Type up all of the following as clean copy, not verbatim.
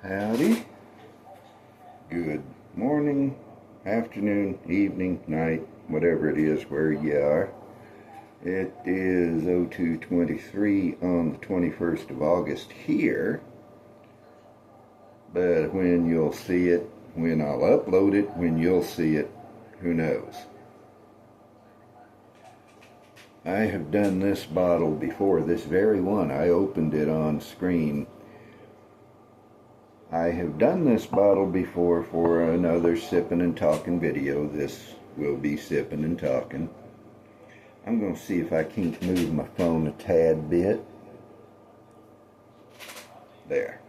Howdy. Good morning, afternoon, evening, night, whatever it is where you are. It is 0223 on the 21st of August here. But when you'll see it, when I'll upload it, when you'll see it, who knows. I have done this bottle before, this very one. I opened it on screen. I have done this bottle before for another Sippin' and Talkin' video. This will be Sippin' and Talkin'. I'm going to see if I can't move my phone a tad bit. There.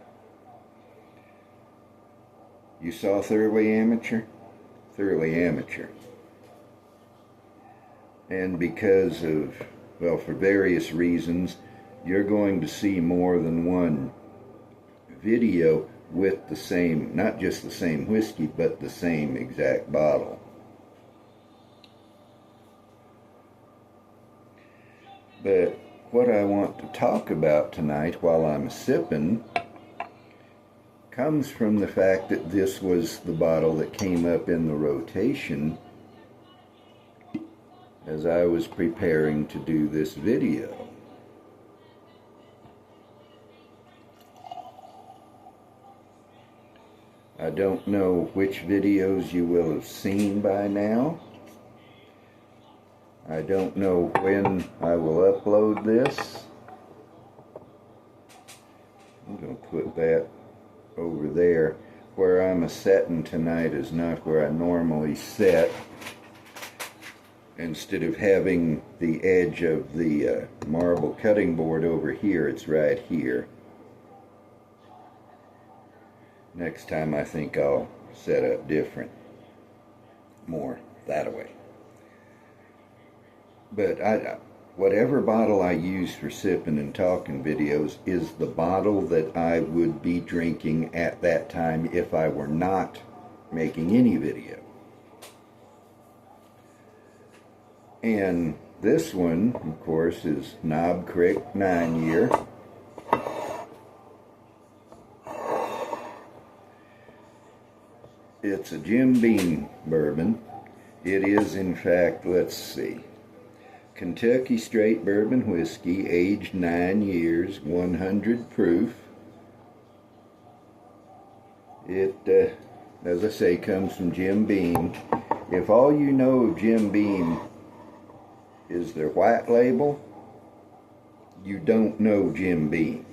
You saw Thoroughly Amateur? Thoroughly Amateur. And because of, well, for various reasons, you're going to see more than one video with the same, not just the same whiskey, but the same exact bottle. But what I want to talk about tonight while I'm sipping comes from the fact that this was the bottle that came up in the rotation as I was preparing to do this video. I don't know which videos you will have seen by now. I don't know when I will upload this. I'm going to put that over there. Where I'm a-setting tonight is not where I normally set. Instead of having the edge of the marble cutting board over here, it's right here. Next time I think I'll set up different, more that way. But whatever bottle I use for Sippin' and Talkin' videos is the bottle that I would be drinking at that time if I were not making any video. And this one, of course, is Knob Creek 9-year. It's a Jim Beam bourbon. It is, in fact, let's see, Kentucky straight bourbon whiskey, aged 9 years, 100 proof. It, as I say, comes from Jim Beam. If all you know of Jim Beam is their white label, you don't know Jim Beam.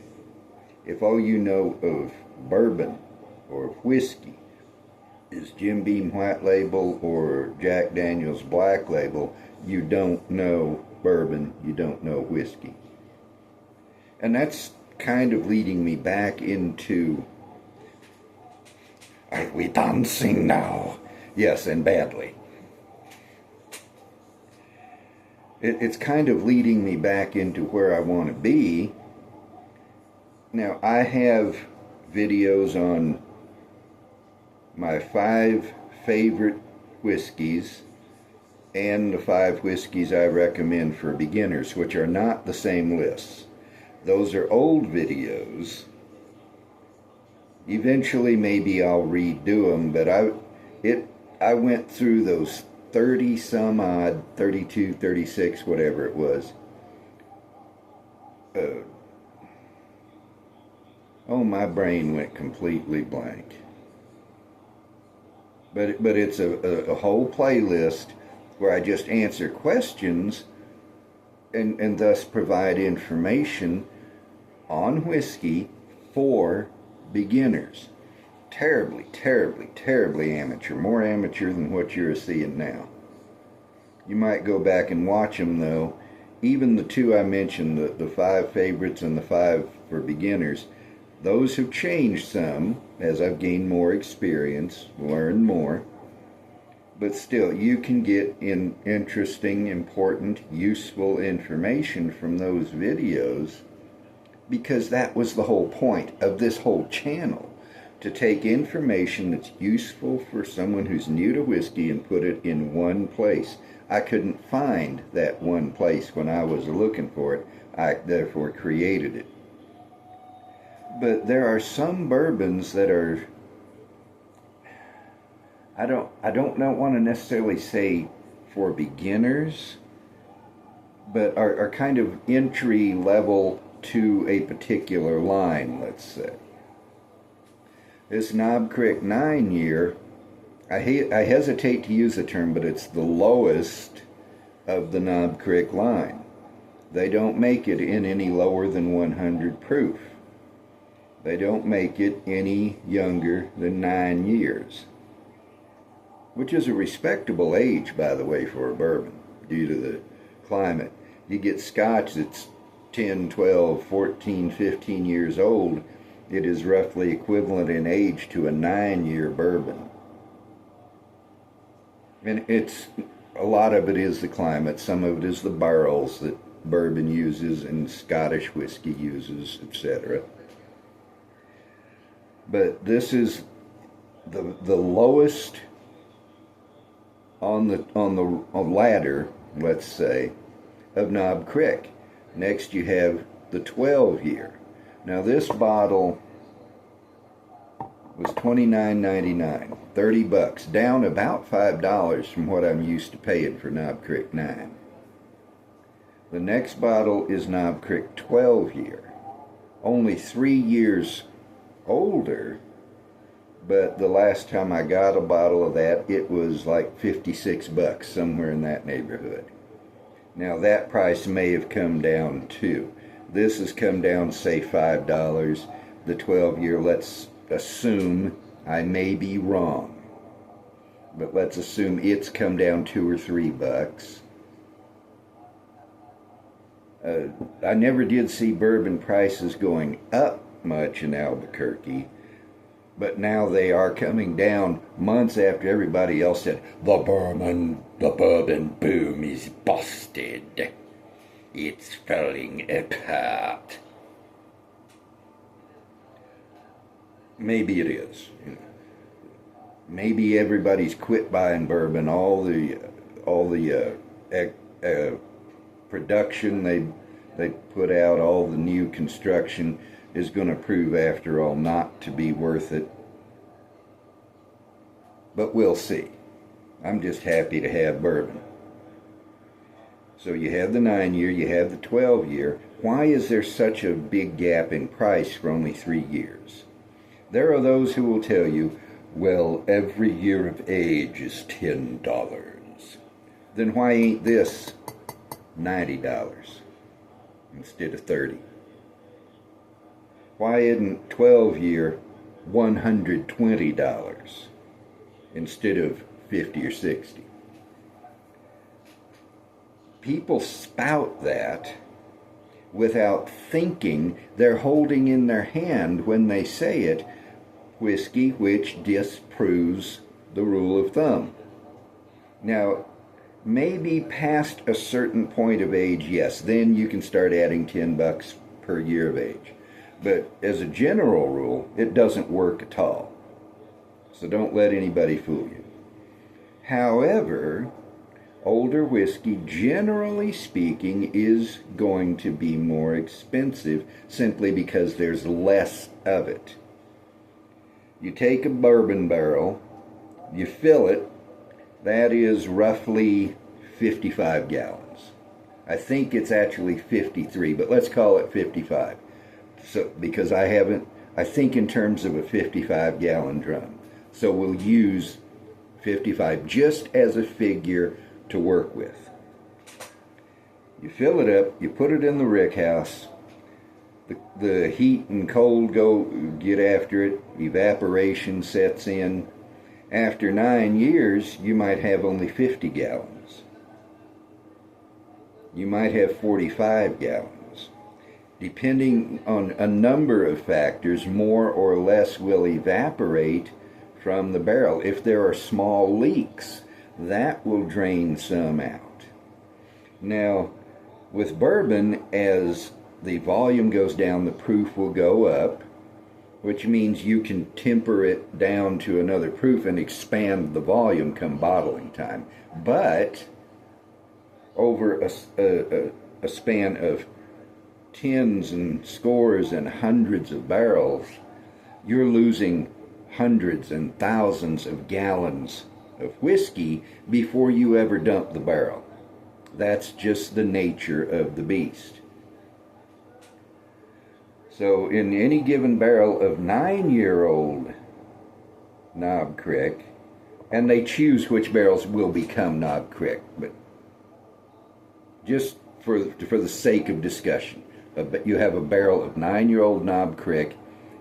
If all you know of bourbon or whiskey is Jim Beam white label or Jack Daniel's black label, you don't know bourbon, you don't know whiskey. And that's kind of leading me back into, are we dancing now? Yes, and badly. It's kind of leading me back into where I want to be. Now, I have videos on my 5 favorite whiskeys and the 5 whiskeys I recommend for beginners, which are not the same lists. Those are old videos. Eventually maybe I'll redo them, but I went through those 30 some odd, 32, 36, whatever it was. Oh, my brain went completely blank. But it's a whole playlist where I just answer questions and thus provide information on whiskey for beginners. Terribly, terribly, terribly amateur. More amateur than what you're seeing now. You might go back and watch them, though. Even the 2 I mentioned, the 5 favorites and the 5 for beginners, those have changed some as I've gained more experience, learned more. But still, you can get interesting, important, useful information from those videos, because that was the whole point of this whole channel. To take information that's useful for someone who's new to whiskey and put it in one place. I couldn't find that one place when I was looking for it. I therefore created it. But there are some bourbons that are, I don't want to necessarily say for beginners, but are kind of entry level to a particular line, let's say. This Knob Creek 9-year, I hesitate to use the term, but it's the lowest of the Knob Creek line. They don't make it in any lower than 100 proof. They don't make it any younger than 9 years, which is a respectable age, by the way, for a bourbon due to the climate. You get Scotch that's 10, 12, 14, 15 years old, it is roughly equivalent in age to a 9-year bourbon. And a lot of it is the climate, some of it is the barrels that bourbon uses and Scottish whiskey uses, etc. But this is the lowest on the ladder, let's say, of Knob Creek. Next you have the 12-year. Now this bottle was $29.99, $30, down about $5 from what I'm used to paying for Knob Creek 9. The next bottle is Knob Creek 12-year, only 3 years older, but the last time I got a bottle of that, it was like $56, somewhere in that neighborhood. Now that price may have come down too. This has come down, say, $5. The 12-year, let's assume, I may be wrong, but let's assume it's come down $2 or $3. I never did see bourbon prices going up much in Albuquerque, but now they are coming down months after everybody else said, the bourbon boom is busted. It's falling apart. Maybe it is. Maybe everybody's quit buying bourbon. All the production they put out, all the new construction is going to prove, after all, not to be worth it. But we'll see. I'm just happy to have bourbon. So you have the 9-year, you have the 12-year. Why is there such a big gap in price for only 3 years? There are those who will tell you, well, every year of age is $10. Then why ain't this $90 instead of $30? Why isn't 12-year $120 instead of $50 or $60? People spout that without thinking. They're holding in their hand, when they say it, whiskey which disproves the rule of thumb. Now, maybe past a certain point of age, yes, then you can start adding $10 per year of age. But as a general rule, it doesn't work at all. So don't let anybody fool you. However, older whiskey, generally speaking, is going to be more expensive simply because there's less of it. You take a bourbon barrel, you fill it, that is roughly 55 gallons. I think it's actually 53, but let's call it 55. So, because I think in terms of a 55-gallon drum. So we'll use 55 just as a figure to work with. You fill it up, you put it in the rickhouse, the heat and cold get after it, evaporation sets in. After 9 years, you might have only 50 gallons. You might have 45 gallons. Depending on a number of factors, more or less will evaporate from the barrel. If there are small leaks, that will drain some out. Now, with bourbon, as the volume goes down, the proof will go up, which means you can temper it down to another proof and expand the volume come bottling time. But over a span of tens and scores and hundreds of barrels, you're losing hundreds and thousands of gallons of whiskey before you ever dump the barrel. That's just the nature of the beast. So in any given barrel of 9-year-old Knob Creek, and they choose which barrels will become Knob Creek, but just for the sake of discussion, you have a barrel of 9-year-old Knob Creek,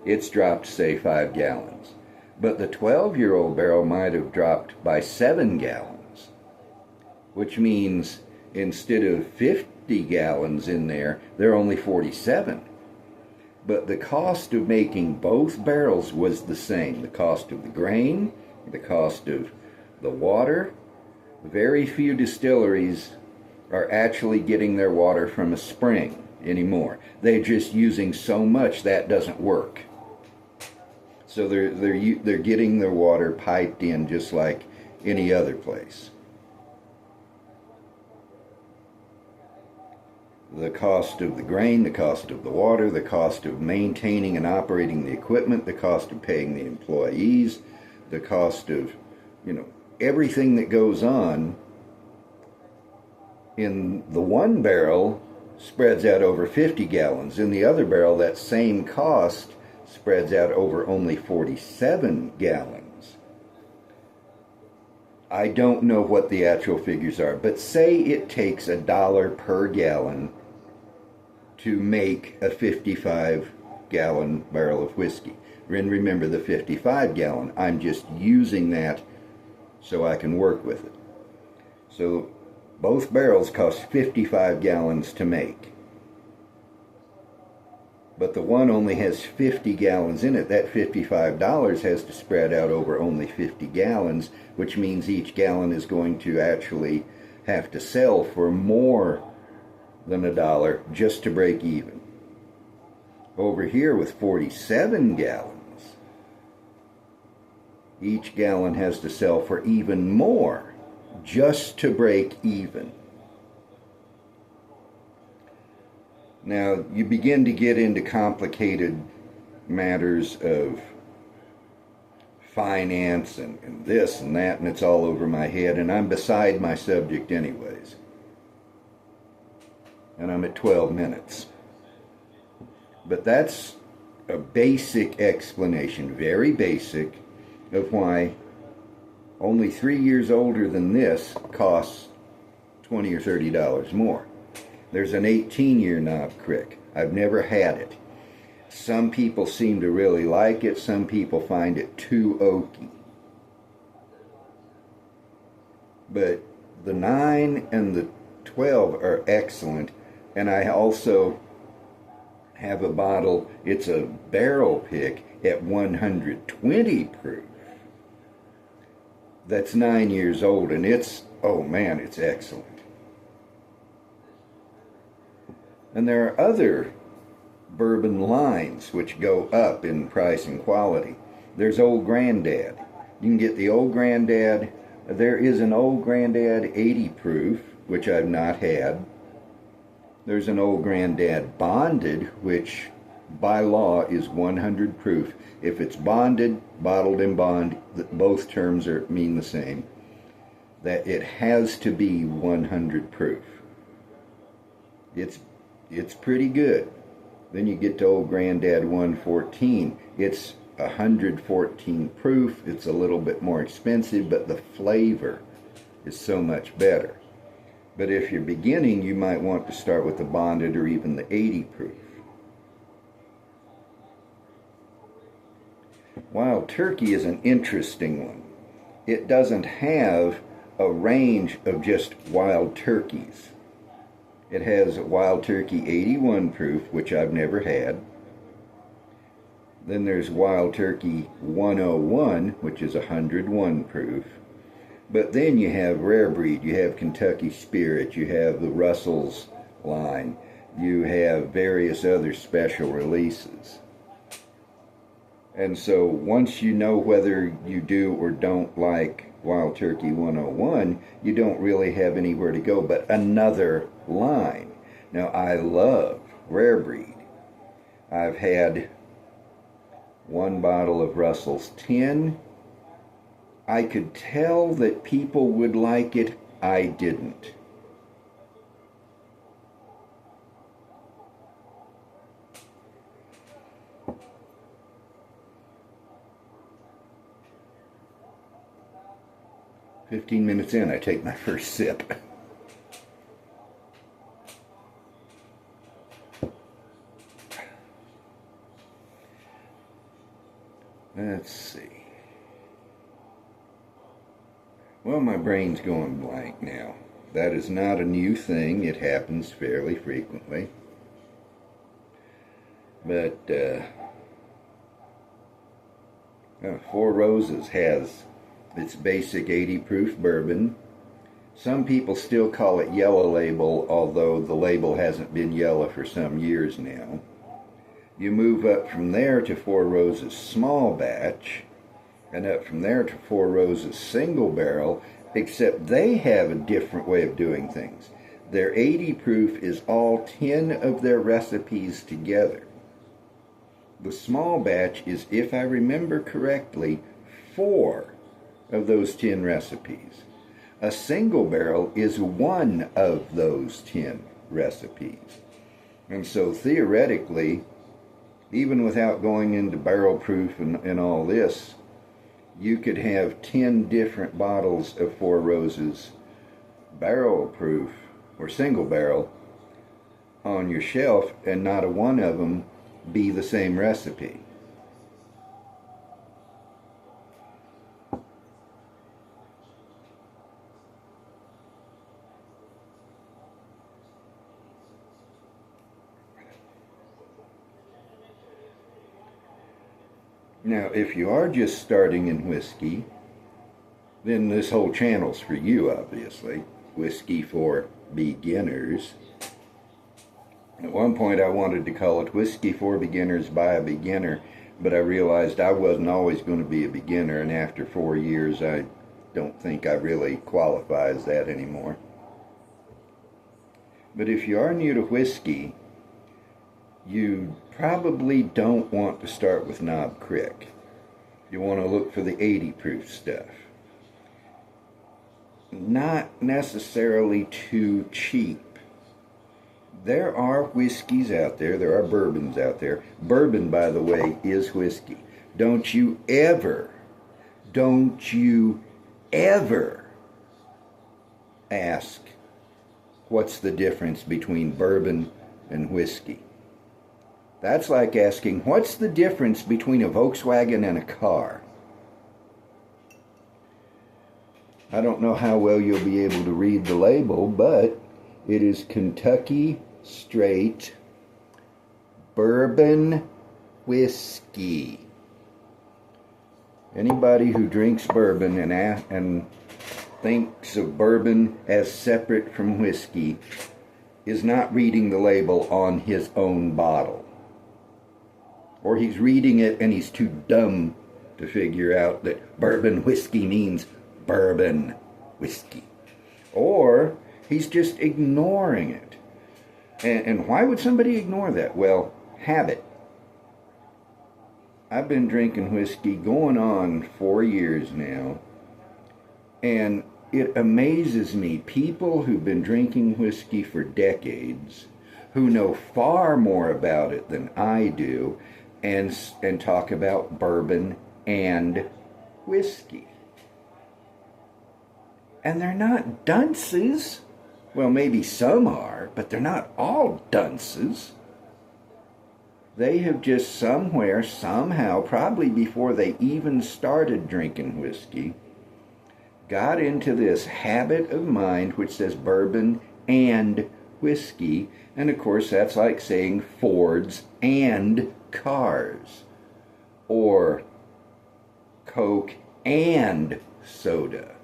it's dropped, say, 5 gallons. But the 12-year-old barrel might have dropped by 7 gallons, which means instead of 50 gallons in there, there are only 47. But the cost of making both barrels was the same. The cost of the grain, the cost of the water. Very few distilleries are actually getting their water from a spring anymore. They're just using so much that doesn't work. So they're getting their water piped in just like any other place. The cost of the grain, the cost of the water, the cost of maintaining and operating the equipment, the cost of paying the employees, the cost of, everything that goes on in the one barrel spreads out over 50 gallons. In the other barrel, that same cost spreads out over only 47 gallons. I don't know what the actual figures are, but say it takes $1 per gallon to make a 55-gallon barrel of whiskey. And remember the 55-gallon, I'm just using that so I can work with it. So both barrels cost 55 gallons to make. But the one only has 50 gallons in it. That $55 has to spread out over only 50 gallons, which means each gallon is going to actually have to sell for more than $1 just to break even. Over here with 47 gallons, each gallon has to sell for even more just to break even. Now, you begin to get into complicated matters of finance and this and that, and it's all over my head, and I'm beside my subject anyways. And I'm at 12 minutes. But that's a basic explanation, very basic, of why only 3 years older than this costs $20 or $30 more. There's an 18-year Knob Creek. I've never had it. Some people seem to really like it. Some people find it too oaky. But the 9 and the 12 are excellent. And I also have a bottle, it's a barrel pick at 120 proof. That's 9 years old, and it's, oh man, it's excellent. And there are other bourbon lines which go up in price and quality. There's Old Granddad. You can get the Old Granddad. There is an Old Granddad 80 proof, which I've not had. There's an Old Granddad bonded, which by law is 100 proof. If it's bonded, bottled in bond, both terms mean the same. That it has to be 100 proof. It's pretty good. Then you get to Old Granddad 114. It's 114 proof. It's a little bit more expensive, but the flavor is so much better. But if you're beginning, you might want to start with the bonded or even the 80 proof. Wild Turkey is an interesting one. It doesn't have a range of just Wild Turkeys. It has Wild Turkey 81 proof, which I've never had. Then there's Wild Turkey 101, which is 101 proof. But then you have Rare Breed, you have Kentucky Spirit, you have the Russell's line, you have various other special releases. And so once you know whether you do or don't like Wild Turkey 101, you don't really have anywhere to go but another line. Now, I love rare breed. I've had one bottle of Russell's 10. I could tell that people would like it. I didn't. "15 minutes in, I take my first sip." Let's see. Well, my brain's going blank now. That is not a new thing. It happens fairly frequently. But Four Roses has its basic 80 proof bourbon. Some people still call it Yellow Label, although the label hasn't been yellow for some years now. You move up from there to Four Roses Small Batch, and up from there to Four Roses Single Barrel, except they have a different way of doing things. Their 80 proof is all 10 of their recipes together. The small batch is, if I remember correctly, 4 of those 10 recipes. A single barrel is 1 of those 10 recipes. And so theoretically, even without going into barrel proof and all this, you could have 10 different bottles of Four Roses barrel proof or single barrel on your shelf, and not a one of them be the same recipe. Now, if you are just starting in whiskey, then this whole channel's for you, obviously. Whiskey for Beginners. At one point I wanted to call it Whiskey for Beginners by a Beginner, but I realized I wasn't always going to be a beginner, and after 4 years I don't think I really qualify as that anymore. But if you are new to whiskey, you probably don't want to start with Knob Creek. You want to look for the 80 proof stuff. Not necessarily too cheap. There are whiskeys out there, there are bourbons out there. Bourbon, by the way, is whiskey. Don't you ever ask what's the difference between bourbon and whiskey. That's like asking, what's the difference between a Volkswagen and a car? I don't know how well you'll be able to read the label, but it is Kentucky Straight Bourbon Whiskey. Anybody who drinks bourbon and thinks of bourbon as separate from whiskey is not reading the label on his own bottle. Or he's reading it and he's too dumb to figure out that bourbon whiskey means bourbon whiskey. Or he's just ignoring it. And why would somebody ignore that? Well, habit. I've been drinking whiskey going on 4 years now, and it amazes me, people who've been drinking whiskey for decades, who know far more about it than I do, and talk about bourbon and whiskey. And they're not dunces. Well, maybe some are, but they're not all dunces. They have just somewhere, somehow, probably before they even started drinking whiskey, got into this habit of mind which says bourbon and whiskey. And of course, that's like saying Fords and cars, or Coke and soda,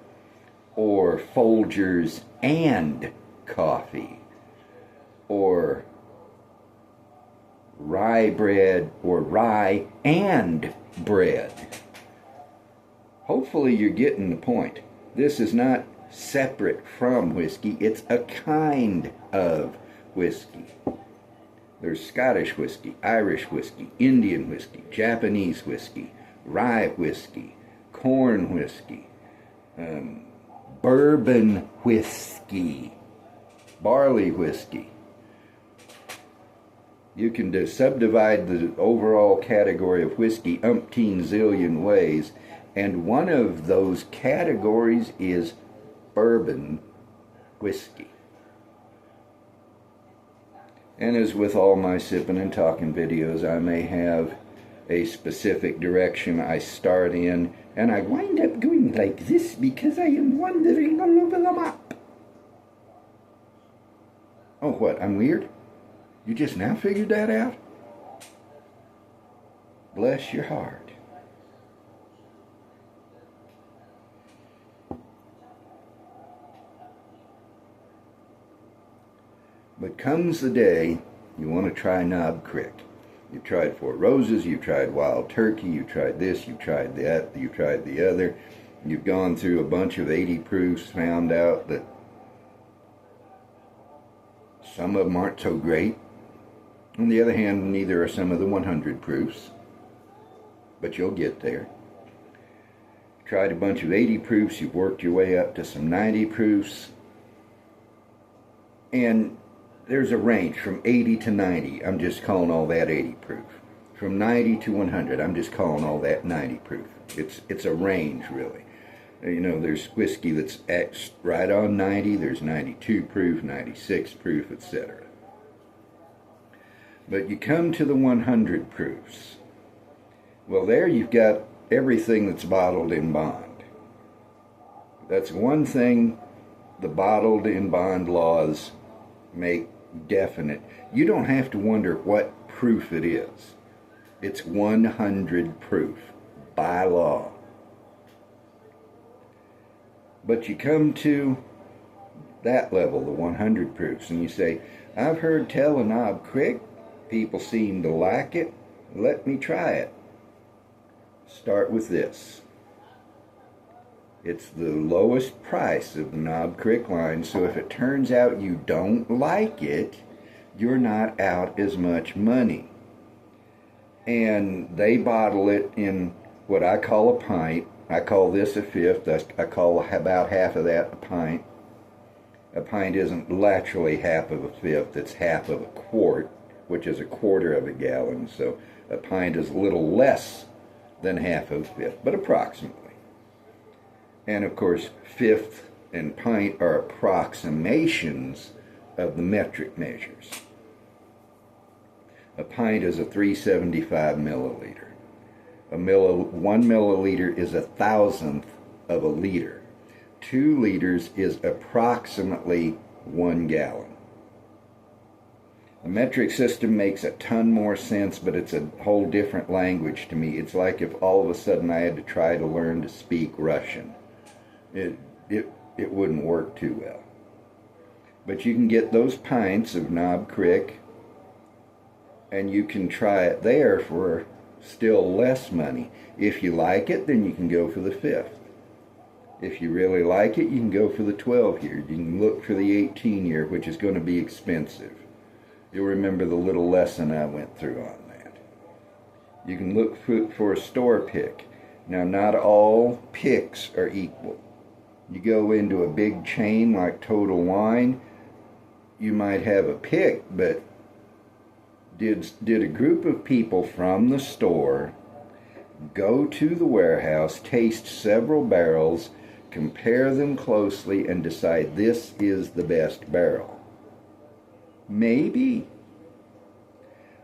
or Folgers and coffee, or rye bread, or rye and bread. Hopefully you're getting the point. This is not separate from whiskey. It's a kind of whiskey. There's Scottish whiskey, Irish whiskey, Indian whiskey, Japanese whiskey, rye whiskey, corn whiskey, bourbon whiskey, barley whiskey. You can subdivide the overall category of whiskey umpteen zillion ways, and one of those categories is bourbon whiskey. And as with all my sipping and talking videos, I may have a specific direction I start in, and I wind up going like this because I am wandering all over the map. Oh, what? I'm weird? You just now figured that out? Bless your heart. But comes the day you want to try Knob Creek. You've tried Four Roses, you've tried Wild Turkey, you've tried this, you've tried that, you've tried the other. You've gone through a bunch of 80 proofs, found out that some of them aren't so great. On the other hand, neither are some of the 100 proofs. But you'll get there. Tried a bunch of 80 proofs, you've worked your way up to some 90 proofs. And there's a range from 80 to 90. I'm just calling all that 80 proof. From 90 to 100, I'm just calling all that 90 proof. It's a range, really. You know, there's whiskey that's right on 90, there's 92 proof, 96 proof, etc. But you come to the 100 proofs. Well, there you've got everything that's bottled in bond. That's one thing the bottled in bond laws make definite. You don't have to wonder what proof it is. It's 100 proof by law. But you come to that level, the 100 proofs, and you say, I've heard tell of Knob Creek, people seem to like it, let me try it. Start with this. It's the lowest price of the Knob Creek line, so if it turns out you don't like it, you're not out as much money. And they bottle it in what I call a pint. I call this a fifth. I call about half of that a pint. A pint isn't laterally half of a fifth, it's half of a quart, which is a quarter of a gallon. So a pint is a little less than half of a fifth, but approximately. And of course, fifth and pint are approximations of the metric measures. A pint is a 375 milliliter. 1 milliliter is 1,000th of a liter. 2 liters is approximately 1 gallon. The metric system makes a ton more sense, but it's a whole different language to me. It's like if all of a sudden I had to try to learn to speak Russian. It wouldn't work too well. But you can get those pints of Knob Creek, and you can try it there for still less money. If you like it, then you can go for the fifth. If you really like it, you can go for the 12 year. You can look for the 18 year, which is going to be expensive. You'll remember the little lesson I went through on that. You can look for a store pick. Now, not all picks are equal. You go into a big chain like Total Wine, you might have a pick, but did a group of people from the store go to the warehouse, taste several barrels, compare them closely, and decide this is the best barrel? Maybe.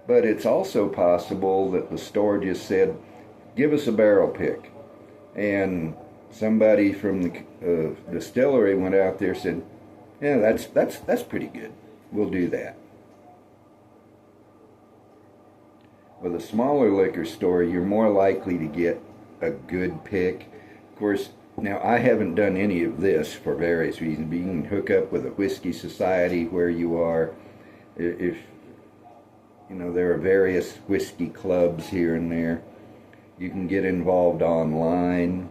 But it's also possible that the store just said, give us a barrel pick. And somebody from the distillery went out there and said, yeah, that's pretty good. We'll do that. With a smaller liquor store, you're more likely to get a good pick. Of course, now I haven't done any of this for various reasons. But you can hook up with a whiskey society where you are. If you know, there are various whiskey clubs here and there. You can get involved online.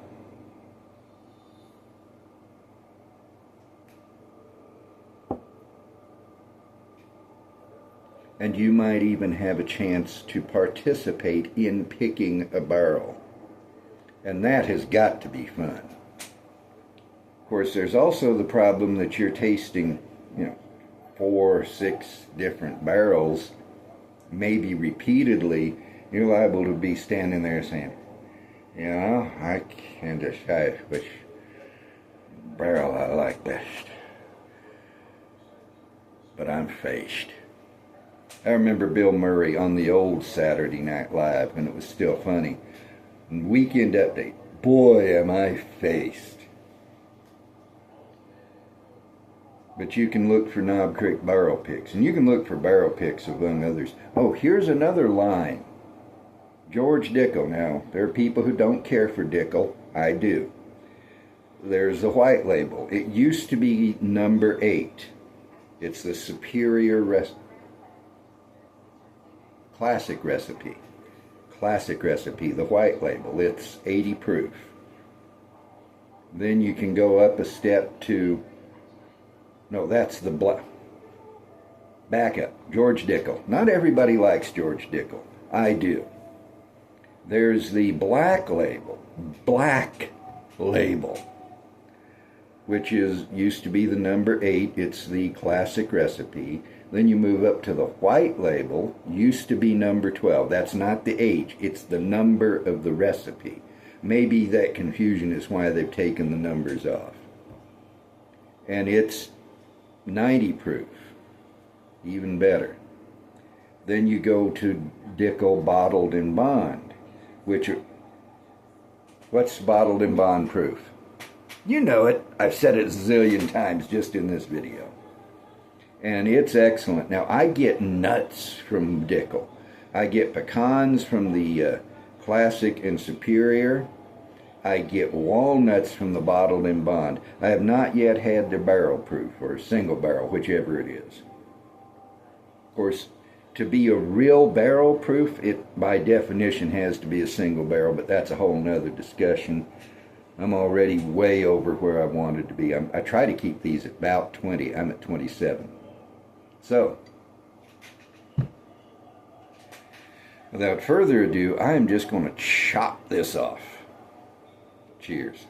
and you might even have a chance to participate in picking a barrel. And that has got to be fun. Of course, there's also the problem that you're tasting, 4 or 6 different barrels, maybe repeatedly. You're liable to be standing there saying, I can't decide which barrel I like best. But I'm faced. I remember Bill Murray on the old Saturday Night Live when it was still funny. Weekend Update. Boy, am I faced. But you can look for Knob Creek barrel picks, and you can look for barrel picks among others. Oh, here's another line. George Dickel. Now, there are people who don't care for Dickel. I do. There's the white label. It used to be number 8. It's the superior classic recipe. Classic recipe, the white label. It's 80 proof. Then you can go up a step to, no, that's the black. Back up. George Dickel. Not everybody likes George Dickel. I do. There's the black label. Black label. Which used to be the number 8. It's the classic recipe. Then you move up to the white label. Used to be number 12. That's not the age. It's the number of the recipe. Maybe that confusion is why they've taken the numbers off. And it's 90 proof. Even better. Then you go to Dickel Bottled in Bond. What's bottled in bond proof? You know it. I've said it a zillion times just in this video. And it's excellent. Now, I get nuts from Dickel. I get pecans from the Classic and Superior. I get walnuts from the Bottled in Bond. I have not yet had the barrel proof, or single barrel, whichever it is. Of course, to be a real barrel proof, it by definition has to be a single barrel, but that's a whole nother discussion. I'm already way over where I wanted to be. I try to keep these at about 20. I'm at 27. So, without further ado, I am just going to chop this off. Cheers.